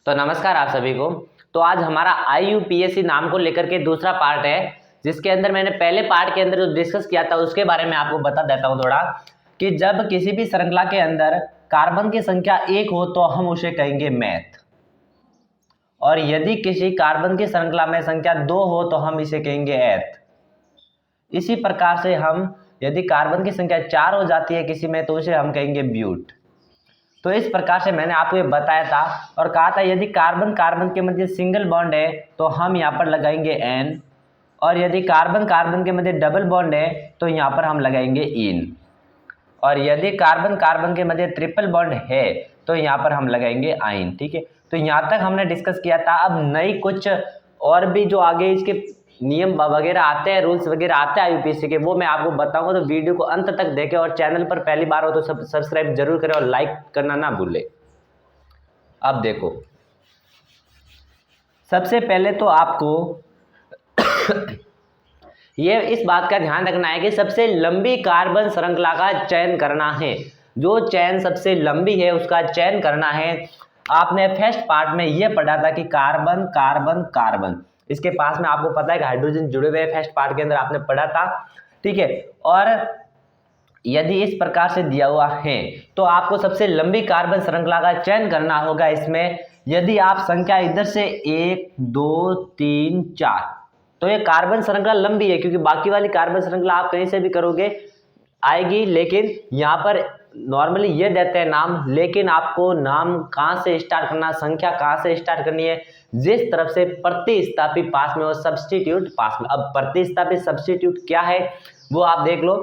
तो नमस्कार आप सभी को। तो आज हमारा IUPAC नाम को लेकर के दूसरा पार्ट है, जिसके अंदर मैंने पहले पार्ट के अंदर जो डिस्कस किया था उसके बारे में आपको बता देता हूं थोड़ा, कि जब किसी भी श्रृंखला के अंदर कार्बन की संख्या 1 हो तो हम उसे कहेंगे मैथ, और यदि किसी कार्बन की श्रृंखला में संख्या 2 हो तो हम इसे कहेंगे एथ। इसी प्रकार से हम यदि कार्बन की संख्या 4 हो जाती है किसी में तो उसे हम कहेंगे ब्यूट। तो इस प्रकार से मैंने आपको ये बताया था और कहा था यदि कार्बन कार्बन के मध्य सिंगल बॉन्ड है तो हम यहाँ पर लगाएंगे एन, और यदि कार्बन कार्बन के मध्य डबल बॉन्ड है तो यहाँ पर हम लगाएंगे इन, और यदि कार्बन कार्बन के मध्य ट्रिपल बॉन्ड है तो यहाँ पर हम लगाएंगे आइन। ठीक है, तो यहाँ तक हमने डिस्कस किया था। अब नई कुछ और भी जो आगे इसके नियम वगैरह आते हैं, रूल्स वगैरह आते हैं IUPAC के, वो मैं आपको बताऊंगा। तो वीडियो को अंत तक देखें और चैनल पर पहली बार हो तो सब्सक्राइब जरूर करें और लाइक करना ना भूलें। अब देखो, सबसे पहले तो आपको ये इस बात का ध्यान रखना है कि सबसे लंबी कार्बन श्रृंखला का चयन करना है। जो चयन सबसे लंबी है उसका चयन करना है। आपने फर्स्ट पार्ट में ये पढ़ा था कि कार्बन कार्बन कार्बन, इसके पास में आपको पता है कि हाइड्रोजन जुड़े हुए हैं, फर्स्ट पार्ट के अंदर आपने पढ़ा था। ठीक है, और यदि इस प्रकार से दिया हुआ है तो आपको सबसे लंबी कार्बन श्रृंखला का चयन करना होगा। इसमें यदि आप संख्या इधर से 1 2 3 4, तो ये कार्बन श्रृंखला लंबी है, क्योंकि बाकी वाली कार्बन श्रृंखला आप कहीं से भी करोगे आएगी, लेकिन यहाँ पर नॉर्मली ये देते हैं नाम, लेकिन आपको नाम कहाँ से स्टार्ट करना, संख्या कहाँ से स्टार्ट करनी है, जिस तरफ से प्रतिस्थापी पास में हो, सब्स्टिट्यूट पास में। अब प्रतिस्थापी सब्स्टिट्यूट क्या है वो आप देख लो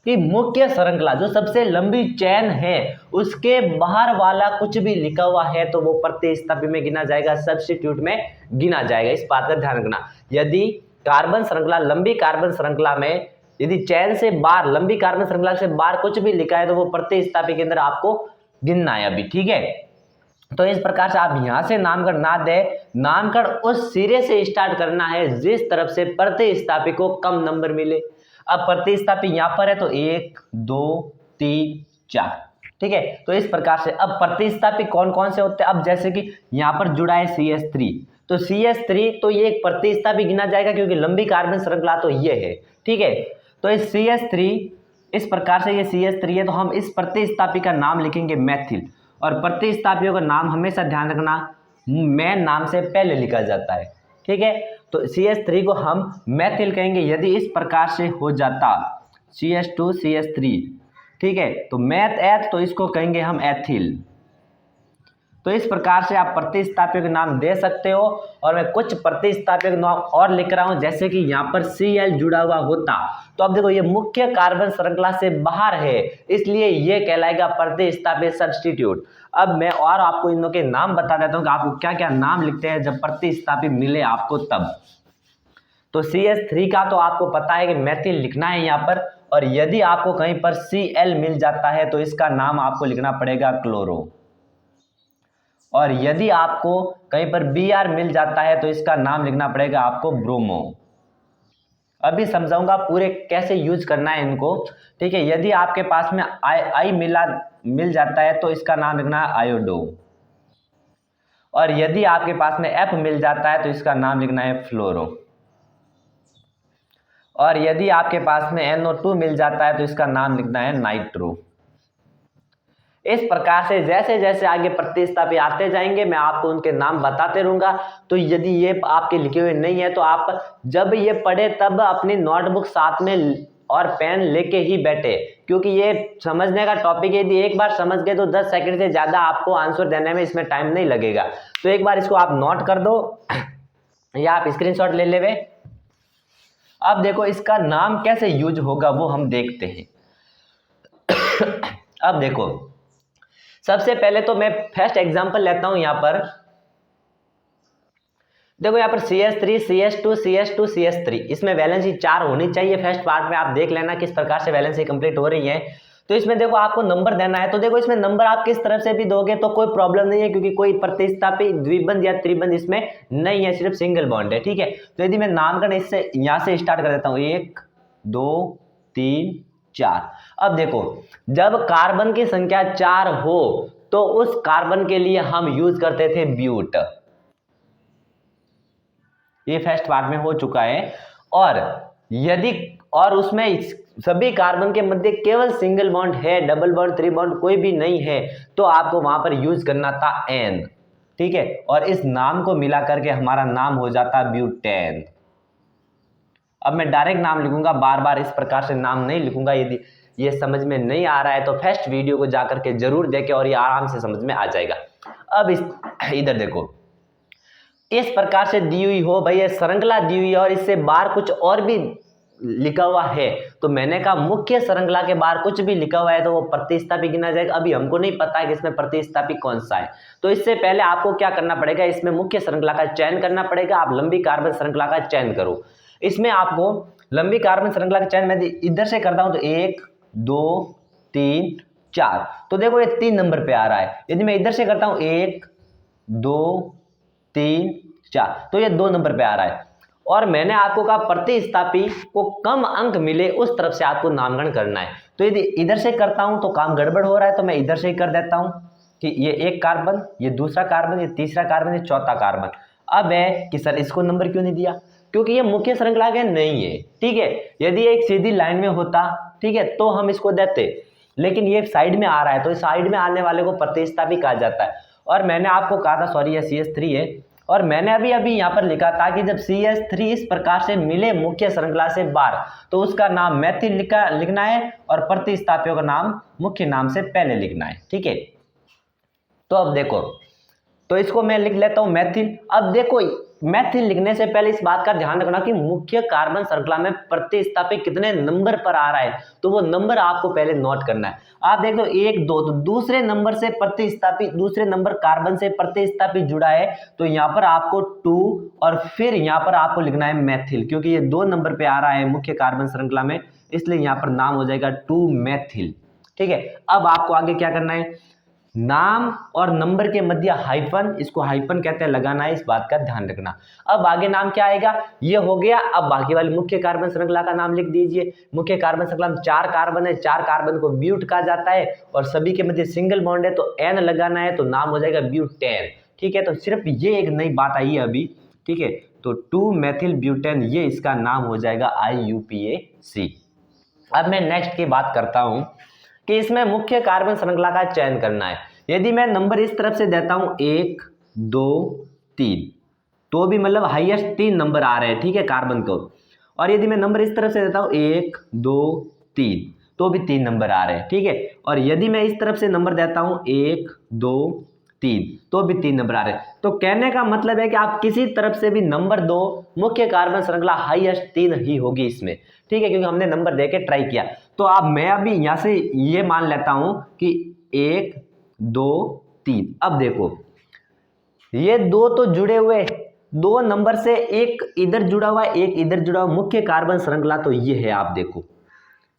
कि मुख्य श्रृंखला जो सबसे लंबी चेन है उसके बाहर वाला कुछ भी लिखा हुआ है तो वो प्रतिस्थापी में गिना जाएगा, सब्स्टिट्यूट में गिना जाएगा। इस बात का ध्यान रखना। यदि कार्बन श्रृंखला लंबी कार्बन श्रृंखला में यदि चैन से बाहर, लंबी कार्बन श्रृंखला से बाहर कुछ भी लिखा है तो वो प्रतिस्थापी के अंदर आपको गिनना है अभी। ठीक है, तो इस प्रकार से आप यहां से नामकरण ना दे, नामकरण उस सिरे से स्टार्ट करना है जिस तरफ से प्रतिस्थापी को कम नंबर मिले। अब प्रतिस्थापी यहां पर है तो 1 2 3 4। ठीक है, तो इस प्रकार से अब प्रतिस्थापी कौन कौन से होते हैं। अब जैसे कि यहां पर जुड़ा है CH3, तो CH3 तो ये एक प्रतिस्थापी गिना जाएगा क्योंकि लंबी कार्बन श्रृंखला तो ये है। ठीक है, तो इस CH3, इस प्रकार से ये CH3 है तो हम इस प्रतिस्थापी का नाम लिखेंगे मैथिल, और प्रतिस्थापियों का नाम हमेशा ध्यान रखना मेन नाम से पहले लिखा जाता है। ठीक है, तो CH3 को हम मैथिल कहेंगे यदि इस प्रकार से हो जाता CH2 CH3। ठीक है, तो मैथ एथ तो इसको कहेंगे हम एथिल। तो इस प्रकार से आप प्रतिस्थापियों के नाम दे सकते हो, और मैं कुछ प्रतिस्थापियों के नाम और लिख रहा हूं, जैसे कि यहाँ पर Cl जुड़ा हुआ होता तो अब देखो ये मुख्य कार्बन श्रृंखला से बाहर है, इसलिए ये कहलाएगा प्रतिस्थापी सब्स्टिट्यूट। अब मैं और आपको इन के नाम बता देता हूँ कि आपको क्या क्या नाम लिखते हैं जब प्रतिस्थापी मिले आपको तब। तो CH3 का तो आपको पता है कि मैथिल लिखना है यहाँ पर, और यदि आपको कहीं पर Cl मिल जाता है तो इसका नाम आपको लिखना पड़ेगा क्लोरो, और यदि आपको कहीं पर Br मिल जाता है तो इसका नाम लिखना पड़ेगा आपको ब्रोमो। अभी समझाऊंगा पूरे कैसे यूज करना है इनको। ठीक है, यदि आपके पास में आई मिल जाता है तो इसका नाम लिखना है आयोडो, और यदि आपके पास में F मिल जाता है तो इसका नाम लिखना है फ्लोरो, और यदि आपके पास में NO2 मिल जाता है तो इसका नाम लिखना है नाइट्रो। इस प्रकार से जैसे जैसे आगे प्रतिस्थापी आते जाएंगे मैं आपको उनके नाम बताते रहूंगा। तो यदि ये आपके लिखे हुए नहीं है तो आप जब ये पढ़े तब अपनी नोटबुक साथ में और पेन लेके ही बैठे, क्योंकि ये समझने का टॉपिक है। यदि एक बार समझ गए तो 10 सेकंड से ज्यादा आपको आंसर देने में इसमें टाइम नहीं लगेगा। तो एक बार इसको आप नोट कर दो या आप स्क्रीनशॉट ले लेवे। अब देखो इसका नाम कैसे यूज होगा वो हम देखते हैं। अब देखो, सबसे पहले तो मैं फर्स्ट एग्जांपल लेता हूं। यहां पर देखो, यहां पर CH3 CH2 CH2 CH3, इसमें वैलेंसी 4 होनी चाहिए। फर्स्ट पार्ट में आप देख लेना किस प्रकार से वैलेंसी कंप्लीट हो रही है। तो इसमें देखो आपको नंबर देना है, तो देखो इसमें नंबर आप किस तरफ से भी दोगे तो कोई प्रॉब्लम नहीं है, क्योंकि कोई प्रतिस्थापी द्विबंध या त्रिबंध इसमें नहीं है, सिर्फ सिंगल बॉन्ड है। ठीक है, तो यदि मैं नामकरण इससे यहां से स्टार्ट कर देता हूं 1 2 3 4। अब देखो जब कार्बन की संख्या 4 हो तो उस कार्बन के लिए हम यूज करते थे ब्यूट। ये फर्स्ट पार्ट में हो चुका है। और यदि और उसमें सभी कार्बन के मध्य केवल सिंगल बॉन्ड है, डबल बॉन्ड, ट्री बॉन्ड कोई भी नहीं है, तो आपको वहां पर यूज करना था एन। ठीक है, और इस नाम को मिला करके हमारा नाम हो जाता ब्यूटेन। अब मैं डायरेक्ट नाम लिखूंगा, बार बार इस प्रकार से नाम नहीं लिखूंगा। यदि ये समझ में नहीं आ रहा है तो फर्स्ट वीडियो को जाकर के जरूर देखें और ये आराम से समझ में आ जाएगा। अब इधर देखो, इस प्रकार से दी हुई हो भाई, ये श्रृंखला दी हुई है और इससे बाहर कुछ और भी लिखा हुआ है, तो मैंने कहा मुख्य श्रृंखला के बाहर कुछ भी लिखा हुआ है तो वो प्रतिस्थापी गिना जाएगा। अभी हमको नहीं पता है कि इसमें प्रतिस्थापी कौन सा है, तो इससे पहले आपको क्या करना पड़ेगा, इसमें मुख्य श्रृंखला का चयन करना पड़ेगा। आप लंबी कार्बन श्रृंखला का चयन करो। इसमें आपको लंबी कार्बन श्रृंखला का चयन मैं इधर से करता हूं तो 1 2 3 4, तो देखो ये 3 नंबर पे आ रहा है। यदि मैं इधर से करता हूं 1 2 3 4, तो ये 2 नंबर पे आ रहा है। और मैंने आपको कहा प्रतिस्थापी को कम अंक मिले उस तरफ से आपको नामकरण करना है। तो यदि इधर से करता हूं तो काम गड़बड़ हो रहा है, तो मैं इधर से ही कर देता हूं कि ये एक कार्बन, ये दूसरा कार्बन, ये तीसरा कार्बन, ये चौथा कार्बन। अब है कि सर इसको नंबर क्यों नहीं दिया, क्योंकि ये मुख्य श्रृंखला के नहीं है। ठीक है, यदि एक सीधी लाइन में होता, ठीक है, तो हम इसको देते, लेकिन ये साइड में आ रहा है, तो साइड में आने वाले को प्रतिस्थापी कहा जाता है। और मैंने आपको कहा था, सॉरी ये CH3 है, और मैंने अभी यहाँ पर लिखा था कि जब CH3 इस प्रकार से मिले मुख्य श्रृंखला से बाहर, तो उसका नाम मैथिल लिखना है और प्रतिस्थापियों का नाम मुख्य नाम से पहले लिखना है। ठीक है, तो अब देखो, तो इसको मैं लिख लेता हूं मैथिल। अब देखो, मैथिल लिखने से पहले इस बात का ध्यान रखना कि मुख्य कार्बन श्रृंखला में प्रतिस्थापी कितने नंबर पर आ रहा है, तो वो नंबर आपको पहले नोट करना है। आप देख लो 1 2, तो दूसरे नंबर से प्रतिस्थापी, दूसरे नंबर कार्बन से प्रतिस्थापी जुड़ा है, तो यहाँ पर आपको 2 और फिर यहाँ पर आपको लिखना है मैथिल, क्योंकि ये 2 नंबर पे आ रहा है मुख्य कार्बन श्रृंखला में, इसलिए यहाँ पर नाम हो जाएगा 2 मैथिल। ठीक है, अब आपको आगे क्या करना है, नाम और नंबर के मध्य हाइफन, इसको हाइफन कहते हैं, लगाना है, इस बात का ध्यान रखना। अब आगे नाम क्या आएगा, ये हो गया। अब बाकी वाली मुख्य कार्बन श्रृंखला का नाम लिख दीजिए। मुख्य कार्बन श्रृंखला में 4 कार्बन है, 4 कार्बन को ब्यूट कहा जाता है और सभी के मध्य सिंगल बॉन्ड है, तो एन लगाना है, तो नाम हो जाएगा ब्यूटेन। ठीक है, तो सिर्फ ये एक नई बात आई है अभी। ठीक है, तो 2 मैथिल ब्यूटेन, ये इसका नाम हो जाएगा IUPAC। अब मैं नेक्स्ट की बात करता हूं कि इसमें मुख्य कार्बन श्रृंखला का चयन करना है। यदि मैं नंबर इस तरफ से देता हूं 1 2 3, तो भी मतलब हाईएस्ट 3 नंबर आ रहे हैं। ठीक है, कार्बन को। और यदि मैं नंबर इस तरफ से देता हूं 1 2 3, तो भी 3 नंबर आ रहे हैं। ठीक है, और यदि मैं इस तरफ से नंबर देता हूं 1 2 3, तो भी 3 नंबर आ रहे हैं। तो कहने का मतलब है कि आप किसी तरफ से भी नंबर दो, मुख्य कार्बन श्रृंखला हाईएस्ट 3 ही होगी इसमें। ठीक है, क्योंकि हमने नंबर देके ट्राई किया। तो अब मैं अभी यहां से ये मान लेता हूं कि 1 2 3। अब देखो, ये 2 तो जुड़े हुए, 2 नंबर से एक इधर जुड़ा हुआ, एक इधर जुड़ा हुआ। मुख्य कार्बन श्रृंखला तो ये है, आप देखो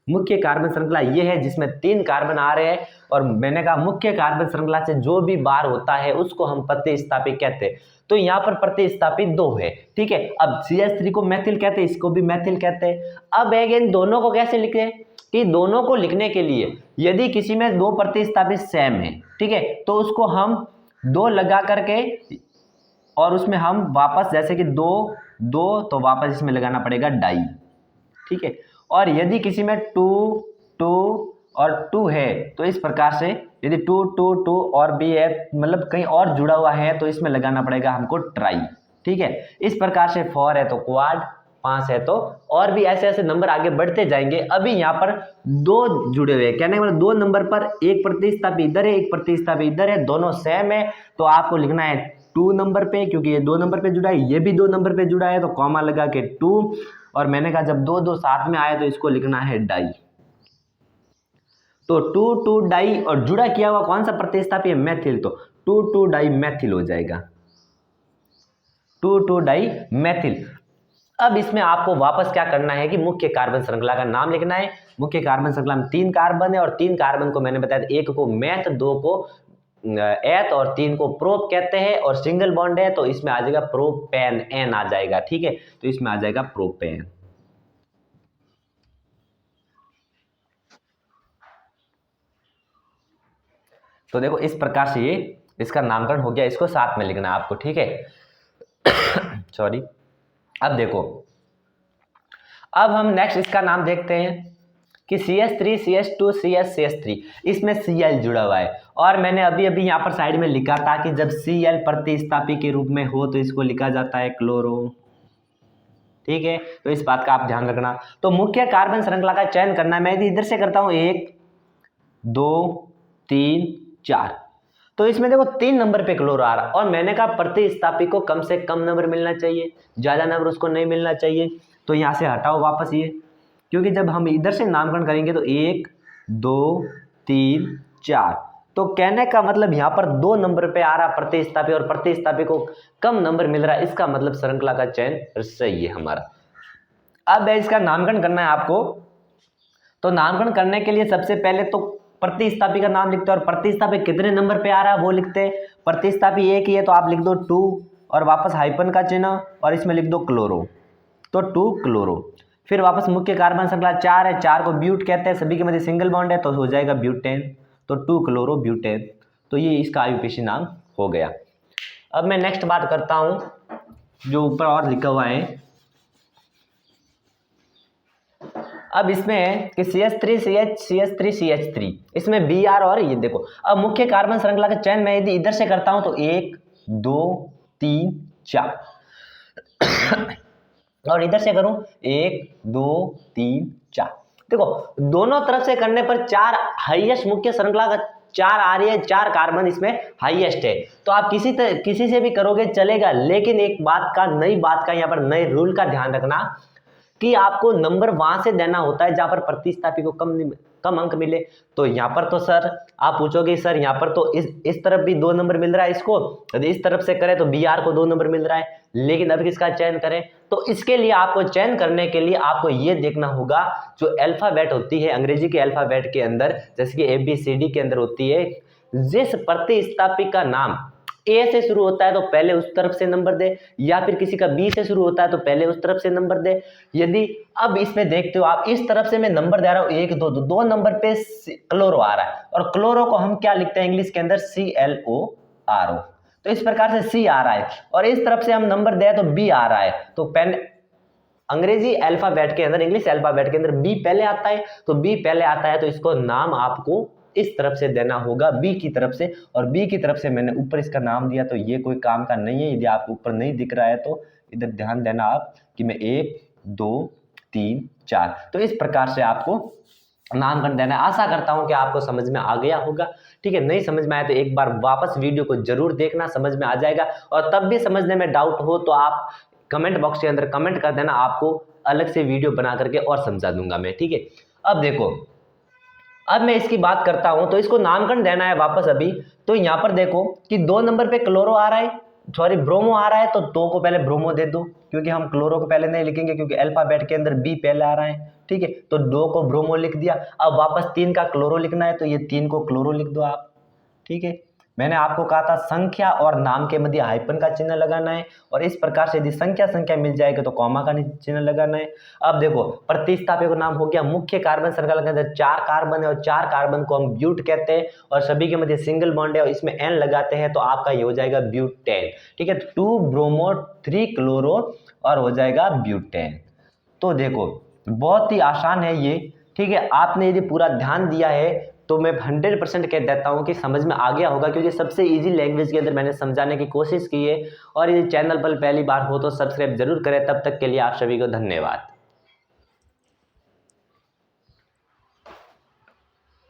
मुख्य कार्बन श्रृंखला ये है जिसमें 3 कार्बन आ रहे हैं। और मैंने कहा मुख्य कार्बन श्रृंखला से जो भी बार होता है उसको हम प्रतिस्थापी कहते हैं। तो यहाँ पर प्रतिस्थापी 2 है। ठीक है, अब CH3 को मैथिल कहते हैं, इसको भी मैथिल कहते हैं। अब अगेन दोनों को कैसे लिखे, कि दोनों को लिखने के लिए यदि किसी में 2 प्रतिस्थापी सेम है, ठीक है, तो उसको हम 2 लगा करके और उसमें हम वापस, जैसे कि 2 2, तो वापस इसमें लगाना पड़ेगा डाई। ठीक है, और यदि किसी में 2 2 और 2 है, तो इस प्रकार से यदि 2 2 2 और भी है, मतलब कहीं और जुड़ा हुआ है, तो इसमें लगाना पड़ेगा हमको ट्राई। ठीक है, इस प्रकार से 4 है तो क्वाड, 5 है तो, और भी ऐसे ऐसे नंबर आगे बढ़ते जाएंगे। अभी यहाँ पर 2 जुड़े हुए हैं, कहने का मतलब 2 नंबर पर एक प्रतिस्थापी इधर है, एक प्रतिस्थापी इधर है, दोनों सेम है, तो आपको लिखना है 2 नंबर पे, क्योंकि ये 2 नंबर पे जुड़ा है, ये भी 2 नंबर पे जुड़ा है, तो कॉमा लगा के 2। और मैंने कहा जब 2 2 साथ में आए तो इसको लिखना है डाई। तो 2 2 डाई, और जुड़ा किया हुआ कौन सा प्रतिस्थापी है, मैथिल, तो 2 2 डाई मैथिल हो जाएगा, 2 2 डाई मैथिल। अब इसमें आपको वापस क्या करना है कि मुख्य कार्बन श्रृंखला का नाम लिखना है। मुख्य कार्बन श्रृंखला में 3 कार्बन है, और 3 कार्बन को मैंने बताया, 1 को मैथ, 2 को एथ, और 3 को प्रोप कहते हैं, और सिंगल बॉन्ड है तो इसमें आ जाएगा प्रोपेन, एन आ जाएगा। ठीक है, तो इसमें आ जाएगा प्रोपेन। तो देखो इस प्रकार से ये इसका नामकरण हो गया, इसको साथ में लिखना है आपको, ठीक है। सॉरी। अब देखो, अब हम नेक्स्ट इसका नाम देखते हैं कि CH3 CH2 CH3, इसमें Cl जुड़ा हुआ है। और मैंने अभी अभी यहाँ पर साइड में लिखा था कि जब Cl प्रतिस्थापी के रूप में हो तो इसको लिखा जाता है क्लोरो, ठीक है। तो इस बात का आप ध्यान रखना। तो मुख्य कार्बन श्रृंखला का चयन करना है। मैं यदि इधर से करता हूँ 1 2 3 4, तो इसमें देखो 3 नंबर पे क्लोरो आ रहा, और मैंने कहा प्रतिस्थापी को कम से कम नंबर मिलना चाहिए, ज़्यादा नंबर उसको नहीं मिलना चाहिए। तो यहाँ से हटाओ वापस ये, क्योंकि जब हम इधर से नामकरण करेंगे तो 1 2 3 4, तो कहने का मतलब यहाँ पर 2 नंबर पे आ रहा प्रतिस्थापी और प्रतिस्थापी को कम नंबर मिल रहा है, इसका मतलब श्रृंखला का चयन सही है हमारा। अब इसका नामकरण करना है आपको। तो नामकरण करने के लिए सबसे पहले तो प्रतिस्थापी का नाम लिखते हैं, और प्रतिस्थापी कितने नंबर पे आ रहा है वो लिखते हैं। प्रतिस्थापी एक ही है तो आप लिख दो 2 और वापस हाइपन का चिन्ह और इसमें लिख दो क्लोरो, तो 2 क्लोरो। फिर वापस मुख्य कार्बन श्रृंखला 4 है, 4 को ब्यूट कहते हैं, सभी के मध्य सिंगल बॉन्ड है तो हो जाएगा ब्यूटेन, तो 2 क्लोरो ब्यूटेन। तो ये इसका आईयूपीएसी नाम हो गया। अब मैं नेक्स्ट बात करता हूं जो ऊपर और लिखा हुआ है। अब इसमें है कि CH3 CH CH3 CH3, इसमें Br और ये देखो। अब मुख्य कार्बन श्रृंखला का चयन मैं यदि इधर से करता हूं तो 1 2 3 4 और इधर से करूं 1 2 3 4, देखो दोनों तरफ से करने पर 4 हाईएस्ट मुख्य श्रृंखला का 4 आ रही है, 4 कार्बन इसमें हाईएस्ट है। तो आप किसी से भी करोगे चलेगा, लेकिन एक बात का, नई बात का, यहाँ पर नए रूल का ध्यान रखना कि आपको नंबर वहां से देना होता है जहां पर प्रतिस्थापी को कम अंक मिले। तो यहाँ पर तो सर आप पूछोगे सर यहाँ पर तो इस तरफ भी 2 नंबर मिल रहा है इसको, यदि इस तरफ से करें तो Br को 2 नंबर मिल रहा है, लेकिन अब किसका चयन करें? तो इसके लिए आपको चयन करने के लिए आपको ये देखना होगा जो अल्फाबेट होती है अंग्रेजी के अल्फाबेट के अंदर, जैसे कि ABCD के अंदर होती है, जिस प्रतिस्थापी का नाम A से शुरू होता है तो पहले उस तरफ से नंबर दे, या फिर किसी का B से शुरू होता है तो पहले उस तरफ से नंबर दे। यदि अब इसमें देखते हो आप, इस तरफ से मैं नंबर दे रहा हूं 1 2 2 नंबर पे क्लोरो आ रहा है, और क्लोरो को हम क्या लिखते हैं इंग्लिश के अंदर? CLORO। तो इस प्रकार से C आ रहा है, और इस तरफ से हम नंबर दे तो B आ रहा है। तो पेन अंग्रेजी अल्फाबेट के अंदर, इंग्लिश अल्फाबेट के अंदर B पहले आता है, तो B पहले आता है तो इसको नाम आपको इस तरफ से देना होगा, B की तरफ से। और B की तरफ से मैंने ऊपर इसका नाम दिया, तो ये कोई काम का नहीं है। यदि आपको ऊपर नहीं दिख रहा है तो इधर ध्यान देना आप कि मैं 1 2 3 4, तो इस प्रकार से आपको नामकरण देना है। आशा करता हूं कि आपको समझ में आ गया होगा, ठीक है। नहीं समझ में आया तो एक बार वापस वीडियो को जरूर देखना, समझ में आ जाएगा। और तब भी समझने में डाउट हो तो आप कमेंट बॉक्स के अंदर कमेंट कर देना, आपको अलग से वीडियो बना करके और समझा दूंगा मैं, ठीक है। अब देखो, अब मैं इसकी बात करता हूं तो इसको नामकरण देना है वापस अभी। तो यहां पर देखो कि 2 नंबर पे क्लोरो आ रहा है, सॉरी ब्रोमो आ रहा है, तो 2 को पहले ब्रोमो दे दो, क्योंकि हम क्लोरो को पहले नहीं लिखेंगे क्योंकि अल्फाबेट के अंदर B पहले आ रहा है, ठीक है। तो 2 को ब्रोमो लिख दिया। अब वापस 3 का क्लोरो लिखना है, तो ये 3 को क्लोरो लिख दो आप, ठीक है। मैंने आपको कहा था संख्या और नाम के मध्य हाइपन का चिन्ह लगाना है, और इस प्रकार से यदि संख्या मिल जाएगा तो कॉमा का चिन्ह लगाना है। अब देखो प्रतिस्थापी का नाम हो गया, मुख्य कार्बन श्रृंखला के अंदर 4 कार्बन है और 4 कार्बन को हम ब्यूट कहते हैं, और सभी के मध्य सिंगल बॉन्ड है और इसमें N लगाते हैं, तो आपका ये हो जाएगा ब्यूटेन, ठीक है। 2 ब्रोमो 3 क्लोरो और हो जाएगा ब्यूटेन। तो देखो बहुत ही आसान है ये, ठीक है। आपने यदि पूरा ध्यान दिया है तो मैं 100% कह देता हूं कि समझ में आ गया होगा, क्योंकि सबसे इजी लैंग्वेज के अंदर मैंने समझाने की कोशिश की है। और यदि चैनल पर पहली बार हो तो सब्सक्राइब जरूर करें। तब तक के लिए आप सभी को धन्यवाद।